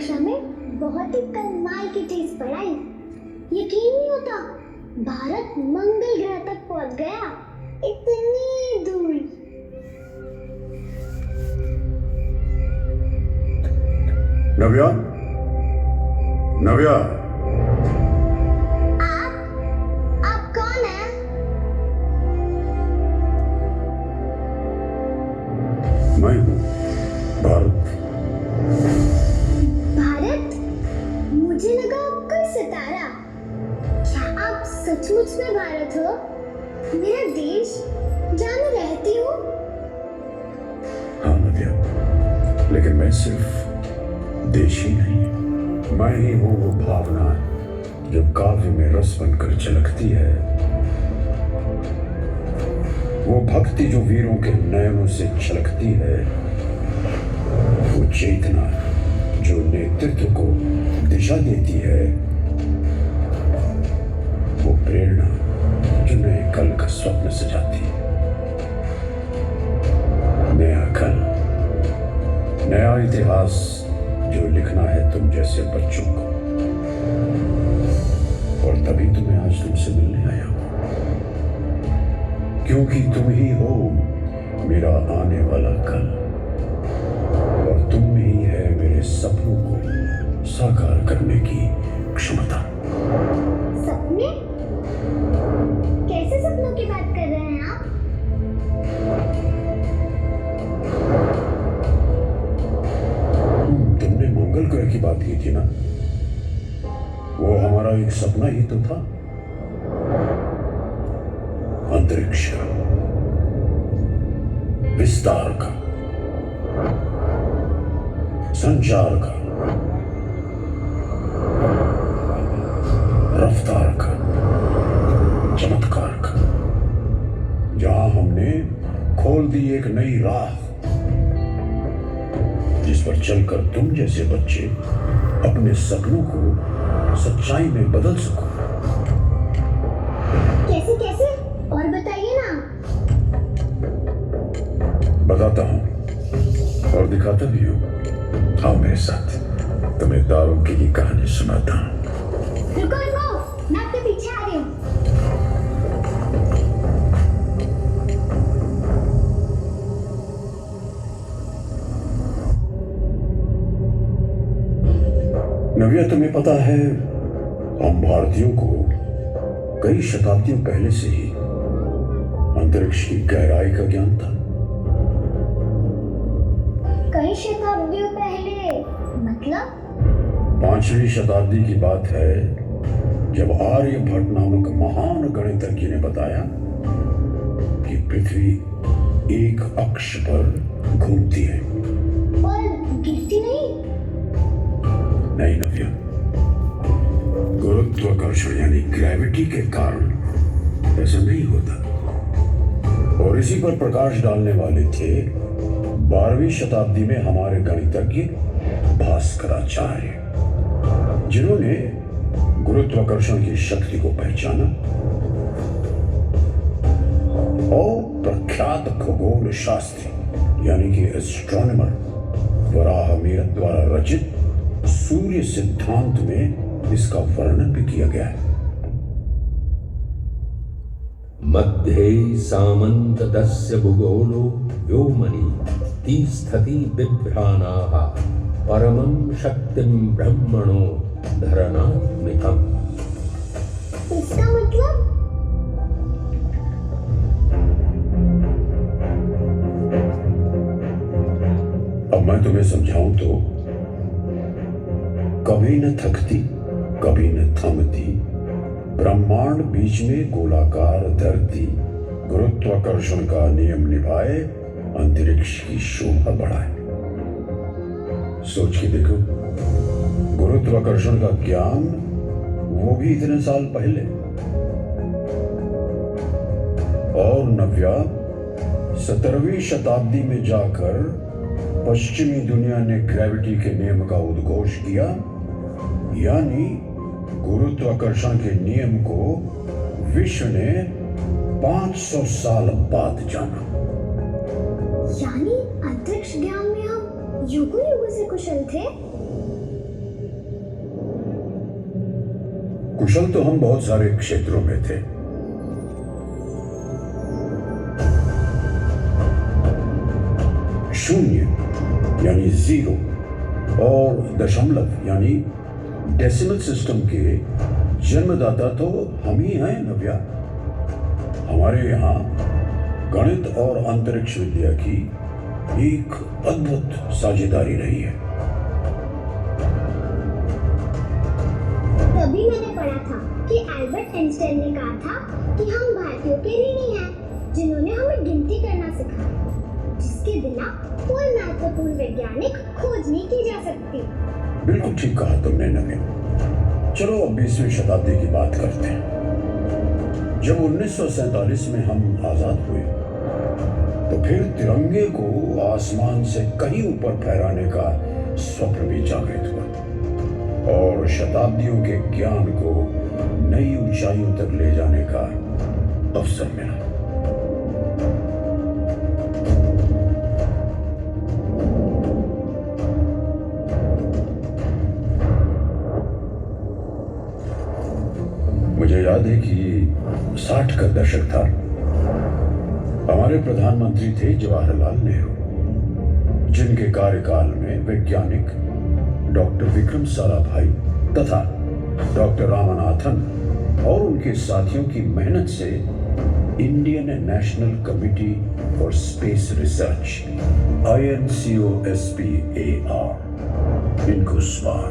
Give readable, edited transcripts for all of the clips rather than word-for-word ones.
कक्षा में बहुत ही कमाल की चीज पढ़ाई। यकीन नहीं होता, भारत मंगल ग्रह तक पहुंच गया, इतनी दूर। नव्या, नव्या, आप कौन हैं? मैं हूँ भारत। भारत? मुझे लगा कोई सितारा। क्या आप सचमुच में भारत हो? मेरा देश जहाँ मैं रहती हूँ? हाँ नव्या, लेकिन मैं सिर्फ देश ही नहीं, मैं ही हूँ वो भावना जो काव्य में रस बनकर झलकती है, वो भक्ति जो वीरों के नयनों से छलकती है, वो चेतना जो नेतृत्व को दिशा देती है, वो प्रेरणा जो नए कल का स्वप्न सजाती है। नया कल, नया इतिहास जो लिखना है तुम जैसे बच्चों को। और तभी तो मैं आज तुमसे मिलने आया हूं, क्योंकि तुम ही हो मेरा आने वाला कल, और तुम ही है मेरे सपनों को साकार करने की क्षमता। सपने? कैसे सपनों की बात कर रहे हैं आप? तुमने मंगल ग्रह की बात की थी ना, वो हमारा एक सपना ही तो था। अंतरिक्ष का, विस्तार का, संचार का, रफ्तार का, चमत्कार का, जहां हमने खोल दी एक नई राह, जिस पर चलकर तुम जैसे बच्चे अपने सपनों को सच्चाई में बदल सको। कैसे कैसे? और बताइए ना। बताता हूं और दिखाता भी हूं। आओ मेरे साथ, तुम्हें दारों की ही कहानी सुनाता हूं। रुको रुको, मैं आपके पीछे आ रही हूँ। नव्या, तुम्हें पता है हम भारतीयों को कई शताब्दियों पहले से ही अंतरिक्ष की गहराई का ज्ञान था। कई शताब्दियों पहले मतलब? 5वीं शताब्दी की बात है, जब आर्यभट्ट नामक महान गणितज्ञ ने बताया कि पृथ्वी एक अक्ष पर घूमती है और गिरती नहीं। नहीं नव्या, गुरुत्वाकर्षण यानी ग्रेविटी के कारण ऐसा नहीं होता। और इसी पर प्रकाश डालने वाले थे 12वीं शताब्दी में हमारे गणितज्ञ भास्कराचार्य, जिन्होंने गुरुत्वाकर्षण की शक्ति को पहचाना और प्रख्यात खगोल शास्त्री यानी कि एस्ट्रोनॉमर वराहमिहिर द्वारा रचित सूर्य सिद्धांत में इसका वर्णन भी किया गया है। मध्ये सामन्तस्य भूगोलो व्योमनि तिष्ठति बिभ्राणाः परमं शक्तिं ब्रह्मणो धरणात्मिकम्। इसका मतलब? अब मैं तुम्हें समझाऊं तो, कभी न थकती कभी न थमती ब्रह्मांड बीच में गोलाकार धरती गुरुत्वाकर्षण का नियम निभाए अंतरिक्ष की शोभा बढ़ाए। सोच के देखो, गुरुत्वाकर्षण का ज्ञान वो भी इतने साल पहले। और नव्या, 17वीं शताब्दी में जाकर पश्चिमी दुनिया ने ग्रेविटी के नियम का उद्घोष किया, यानी गुरुत्वाकर्षण के नियम को विश्व ने 500 साल बाद जाना। यानी अंतरिक्ष ज्ञान में हम युगों युगों से कुशल थे। कुशल तो हम बहुत सारे क्षेत्रों में थे, शून्य यानी जीरो और दशमलव यानी डेसिमल सिस्टम के जन्मदाता तो हम ही हैं नव्या। हमारे यहाँ गणित और अंतरिक्ष विद्या की एक अद्भुत साझेदारी रही है। तभी मैंने पढ़ा था कि एल्बर्ट आइंस्टाइन ने कहा था कि हम भारतीयों के ऋणी हैं जिन्होंने हमें गिनती करना सिखाया, जिसके बिना कोई महत्वपूर्ण वैज्ञानिक खोज नहीं की जा सकती। बिल्कुल ठीक कहा तुमने नवीन। चलो अब 20वीं शताब्दी की बात करते हैं। जब 1947 में हम आजाद हुए तो फिर तिरंगे को आसमान से कहीं ऊपर फहराने का स्वप्न भी जागृत हुआ और शताब्दियों के ज्ञान को नई ऊंचाइयों तक ले जाने का अवसर मिला। मुझे याद है कि 60 का दशक था। हमारे प्रधानमंत्री थे जवाहरलाल नेहरू, जिनके कार्यकाल में वैज्ञानिक डॉक्टर विक्रम साराभाई तथा डॉक्टर रामनाथन और उनके साथियों की मेहनत से Indian national committee for space research INCOSPAR INCOSPAR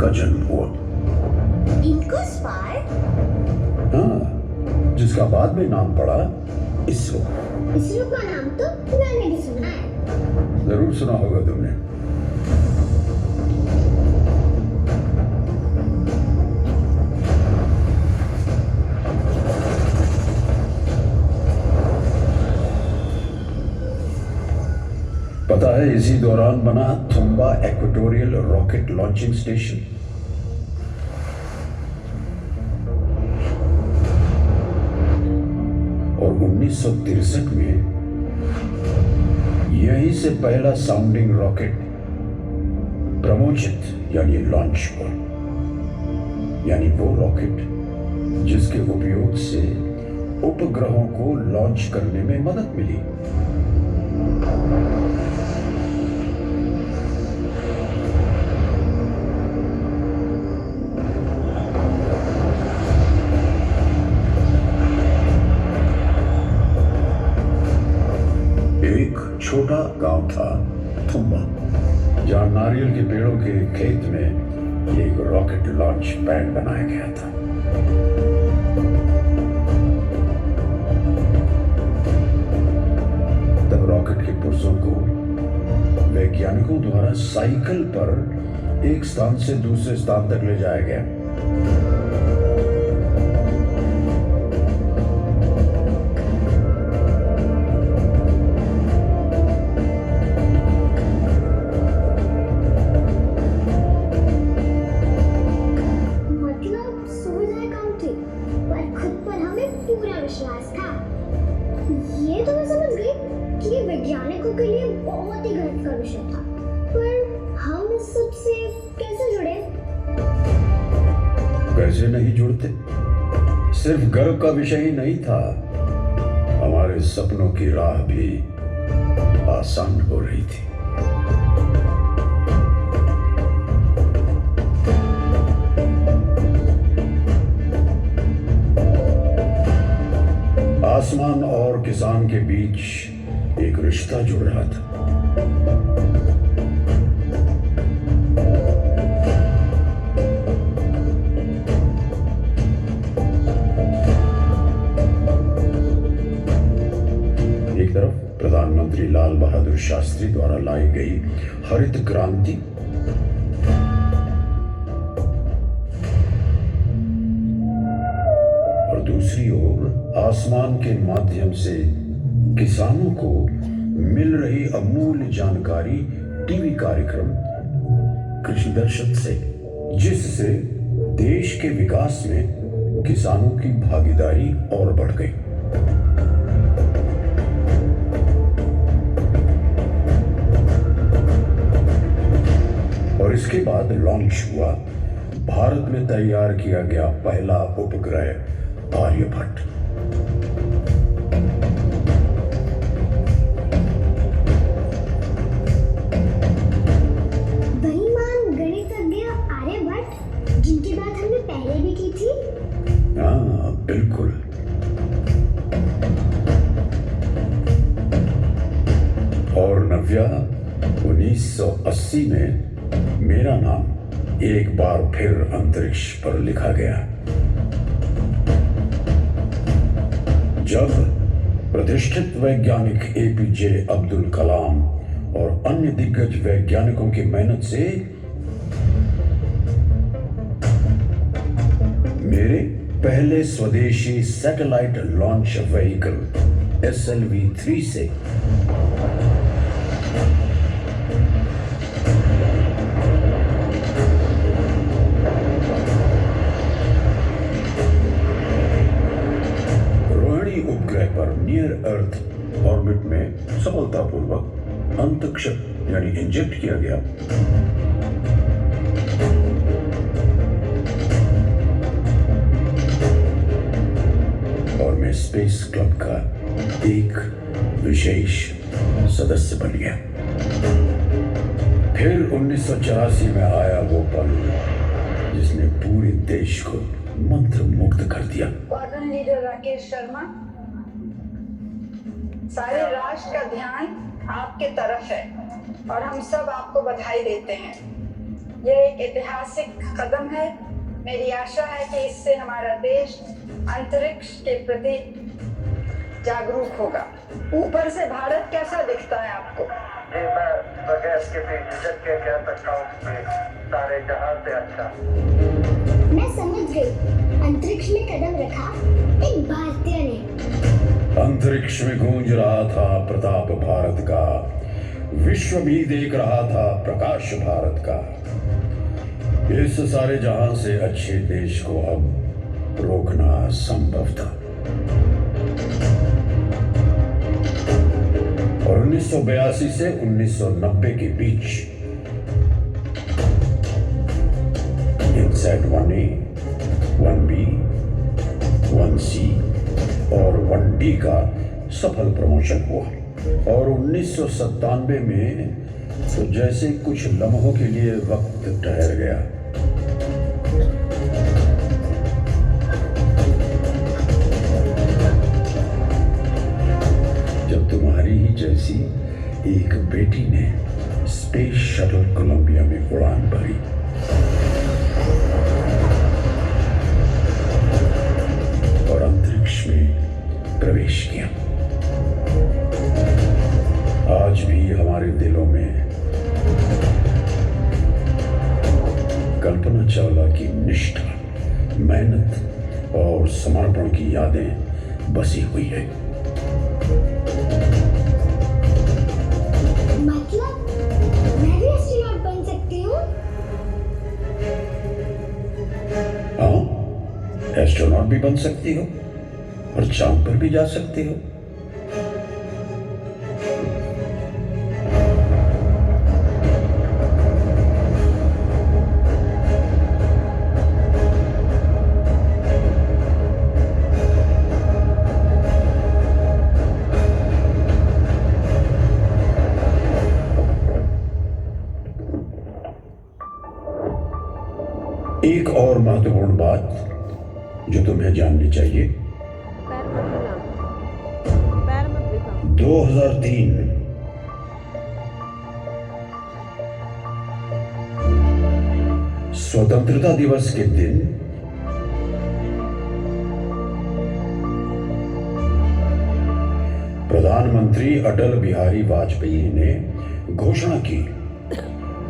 का जन्म हुआ। इनकोस्पार? हाँ, जिसका बाद में नाम पड़ा इसरो। इसरो का नाम तो मैंने भी सुना है। जरूर सुना होगा तुमने। पता है इसी दौरान बना Thumba equatorial rocket launching station. और 1963 में यहीं से पहला साउंडिंग रॉकेट प्रमोजित यानी लॉन्च हुआ, यानी वो रॉकेट जिसके उपयोग से उपग्रहों को लॉन्च करने में मदद मिली। एक छोटा गांव था थुम्बा, जहां नारियल के पेड़ों के खेत में एक रॉकेट लॉन्च पैड बनाया गया था। तब रॉकेट के पुर्जों को वैज्ञानिकों द्वारा साइकिल पर एक स्थान से दूसरे स्थान तक ले जाया गया। वैज्ञानिकों के लिए बहुत ही गर्व का विषय था, पर हम इस सब से कैसे जुड़े? कैसे नहीं जुड़ते? सिर्फ गर्व का विषय ही नहीं था, हमारे सपनों की राह भी आसान हो रही थी। आसमान और किसान के बीच एक रिश्ता जुड़ रहा था। एक तरफ प्रधानमंत्री लाल बहादुर शास्त्री द्वारा लाई गई हरित क्रांति, और दूसरी ओर आसमान के माध्यम से किसानों को मिल रही अमूल्य जानकारी टीवी कार्यक्रम कृषि दर्शन से, जिससे देश के विकास में किसानों की भागीदारी और बढ़ गई। और इसके बाद लॉन्च हुआ भारत में तैयार किया गया पहला उपग्रह आर्यभट्ट। बेईमान गणितज्ञ आर्यभट्ट, जिनकी बात हमने पहले भी की थी। हाँ बिल्कुल। और नव्या, 1980 में मेरा नाम एक बार फिर अंतरिक्ष पर लिखा गया, जब प्रतिष्ठित वैज्ञानिक एपीजे अब्दुल कलाम और अन्य दिग्गज वैज्ञानिकों की मेहनत से मेरे पहले स्वदेशी सैटेलाइट लॉन्च व्हीकल SLV-3 से रोहिणी उपग्रह पर नियर अर्थ ऑर्बिट में सफलतापूर्वक अंतरिक्ष यानी इंजेक्ट किया गया। और मैं स्पेस क्लब का एक विशेष सदस्य बन गया। फिर 1984 में आया वो पल जिसने पूरे देश को मंत्र मुग्ध कर दिया। वार्डन लीडर राकेश शर्मा, सारे राष्ट्र का ध्यान आपके तरफ है और हम सब आपको बधाई देते हैं। यह एक ऐतिहासिक कदम है। मेरी आशा है कि इससे हमारा देश अंतरिक्ष के प्रति जागरूक होगा। ऊपर से भारत कैसा दिखता है आपको? जी, मैं बगैर किसी झिझक के कह सकता हूँ कि सारे जहां से अच्छा। मैं समझ गई। अंतरिक्ष में कदम रखा एक भारतीय ने। अंतरिक्ष में गूंज रहा था प्रताप भारत का, विश्व भी देख रहा था प्रकाश भारत का। इस सारे जहां से अच्छे देश को अब रोकना संभव था। और 1982 से 1990 के बीच इनसैट 1A, 1B, 1C और 1D का सफल प्रमोशन हुआ। और 1997 में तो जैसे कुछ लम्हों के लिए वक्त ठहर गया। जब तुम्हारी ही जैसी एक बेटी ने स्पेस शटल कोलंबिया में उड़ान भरी। और अंतरिक्ष में प्रवेश किया। आज भी हमारे दिलों में कल्पना चावला की निष्ठा, मेहनत और समर्पण की यादें बसी हुई है। मतलब मैं भी एस्ट्रोनॉट बन सकती हूँ? हाँ, एस्ट्रोनॉट भी बन सकती हो और चांद पर भी जा सकती हो। एक और महत्वपूर्ण बात जो तुम्हें जाननी चाहिए। 2003 स्वतंत्रता दिवस के दिन प्रधानमंत्री अटल बिहारी वाजपेयी ने घोषणा की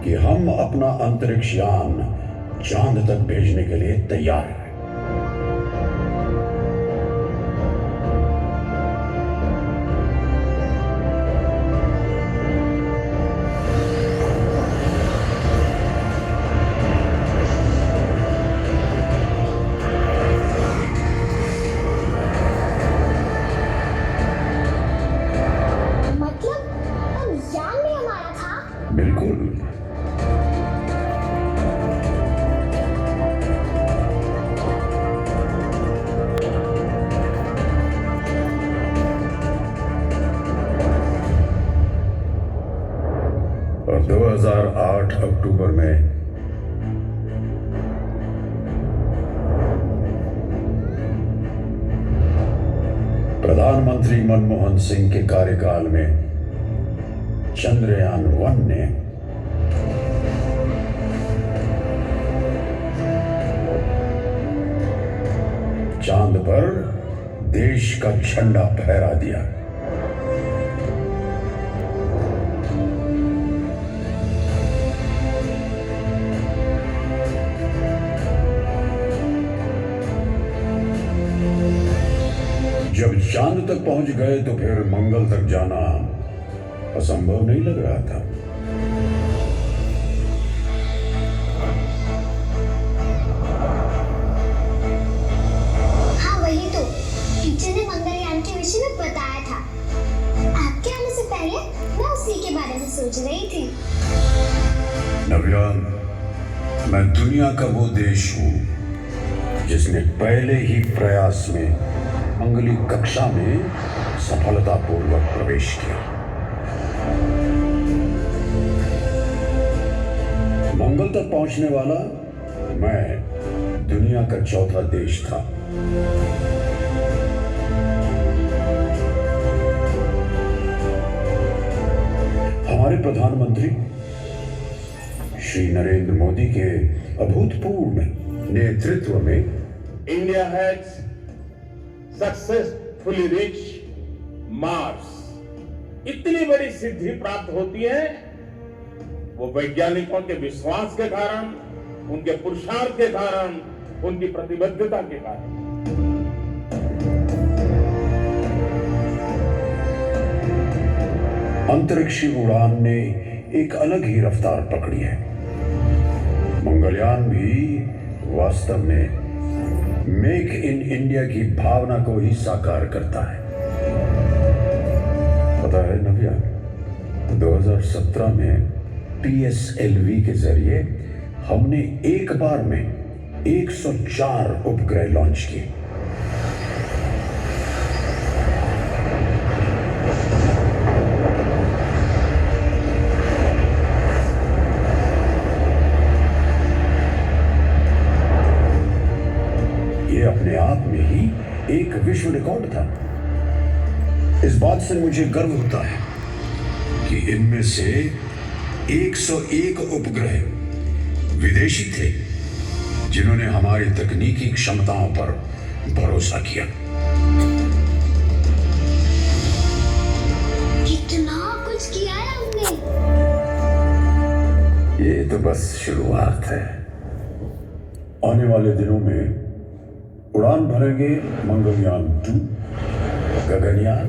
कि हम अपना अंतरिक्ष यान चांद तक भेजने के लिए तैयार हैं। मतलब अब यान भी हमारा था? बिल्कुल। 2008 अक्टूबर में प्रधानमंत्री मनमोहन सिंह के कार्यकाल में चंद्रयान-1 ने चांद पर देश का झंडा फहरा दिया। जब चांद तक पहुंच गए तो फिर मंगल तक जाना असंभव नहीं लग रहा था। हाँ वही तो, टीचर ने मंगलयान के विषय में बताया था। आपके आने से पहले मैं उसी के बारे में सोच रही थी। नव्या, मैं दुनिया का वो देश हूं जिसने पहले ही प्रयास में मंगली कक्षा में सफलतापूर्वक प्रवेश किया। मंगल तक पहुंचने वाला मैं दुनिया का चौथा देश था। हमारे प्रधानमंत्री श्री नरेंद्र मोदी के अभूतपूर्व नेतृत्व में India has successfully reach Mars. इतनी बड़ी सिद्धि प्राप्त होती है वो वैज्ञानिकों के विश्वास के कारण, उनके पुरुषार्थ के कारण, उनकी प्रतिबद्धता के कारण। अंतरिक्षी उड़ान ने एक अलग ही रफ्तार पकड़ी है। मंगलयान भी वास्तव में मेक इन इंडिया की भावना को ही साकार करता है। पता है नव्या, 2017 में PSLV के जरिए हमने एक बार में 104 उपग्रह लॉन्च किए। ये अपने आप में ही एक विश्व रिकॉर्ड था। इस बात से मुझे गर्व होता है कि इनमें से 101 उपग्रह विदेशी थे जिन्होंने हमारी तकनीकी क्षमताओं पर भरोसा किया। कितना कुछ किया है हमने। ये तो बस शुरुआत है। आने वाले दिनों में उड़ान भरेंगे मंगलयान 2, गगनयान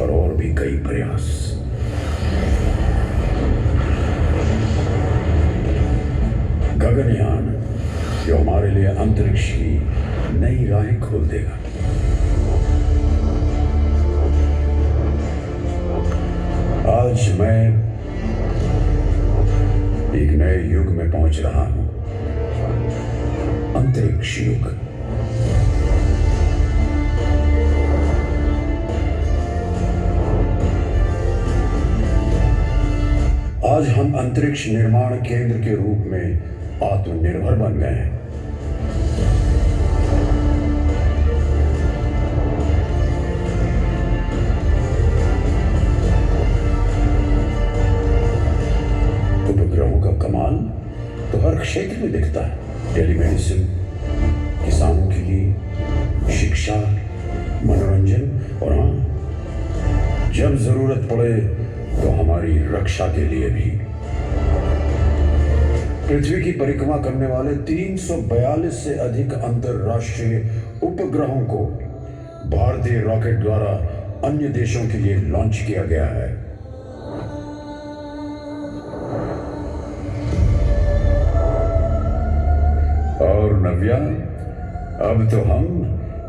और भी कई प्रयास। गगनयान जो हमारे लिए अंतरिक्ष की नई राहें खोल देगा। आज मैं एक नए युग में पहुंच रहा हूं, अंतरिक्ष युग। आज हम अंतरिक्ष निर्माण केंद्र के रूप में आत्मनिर्भर बन गए हैं। उपग्रहों का कमाल तो हर क्षेत्र में दिखता है। टेलीमेडिसिन, किसानों के लिए शिक्षा, मनोरंजन और हाँ, जब जरूरत पड़े तो हमारी रक्षा के लिए भी। पृथ्वी की परिक्रमा करने वाले 342 से अधिक अंतरराष्ट्रीय उपग्रहों को भारतीय रॉकेट द्वारा अन्य देशों के लिए लॉन्च किया गया है। और नव्या, अब तो हम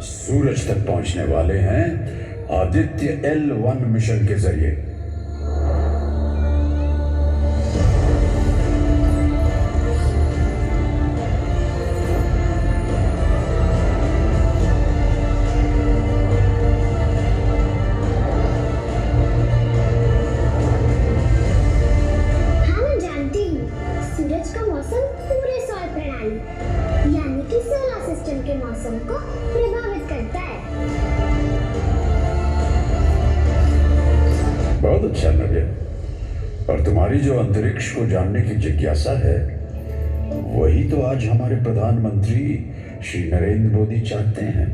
सूरज तक पहुंचने वाले हैं आदित्य L1 मिशन के जरिए। मौसम को प्रभावित करता है। बहुत अच्छा नव्या। और तुम्हारी जो अंतरिक्ष को जानने की जिज्ञासा है, वही तो आज हमारे प्रधानमंत्री श्री नरेंद्र मोदी चाहते हैं।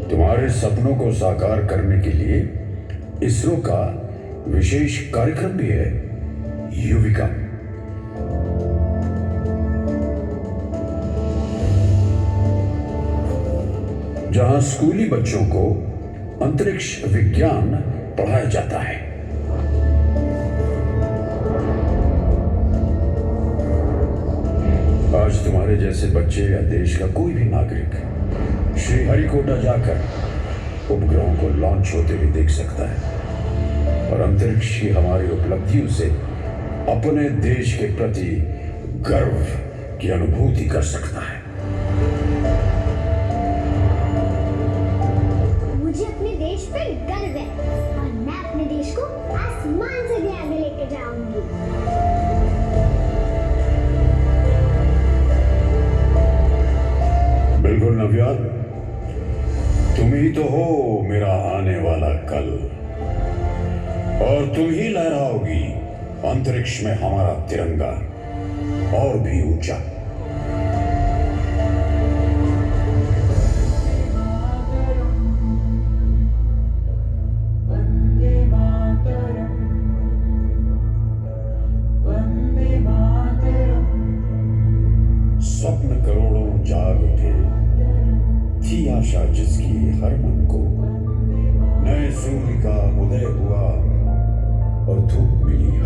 तुम्हारे सपनों को साकार करने के लिए इसरो का विशेष कार्यक्रम भी है, युविका। जहां स्कूली बच्चों को अंतरिक्ष विज्ञान पढ़ाया जाता है। आज तुम्हारे जैसे बच्चे या देश का कोई भी नागरिक श्रीहरिकोटा जाकर उपग्रहों को लॉन्च होते हुए देख सकता है और अंतरिक्ष की हमारी उपलब्धियों से अपने देश के प्रति गर्व की अनुभूति कर सकता है। मुझे अपने देश पे गर्व है और मैं अपने देश को आसमान से भी आगे लेके जाऊंगी। बिल्कुल नव्या, तुम ही तो हो मेरा आने वाला कल, और तुम ही लहराओगी अंतरिक्ष में हमारा तिरंगा और भी ऊंचा। स्वप्न करोड़ों जाग उठे, थी आशा जिसकी हर मन को, नए सूर्य का उदय हुआ और धूप मिली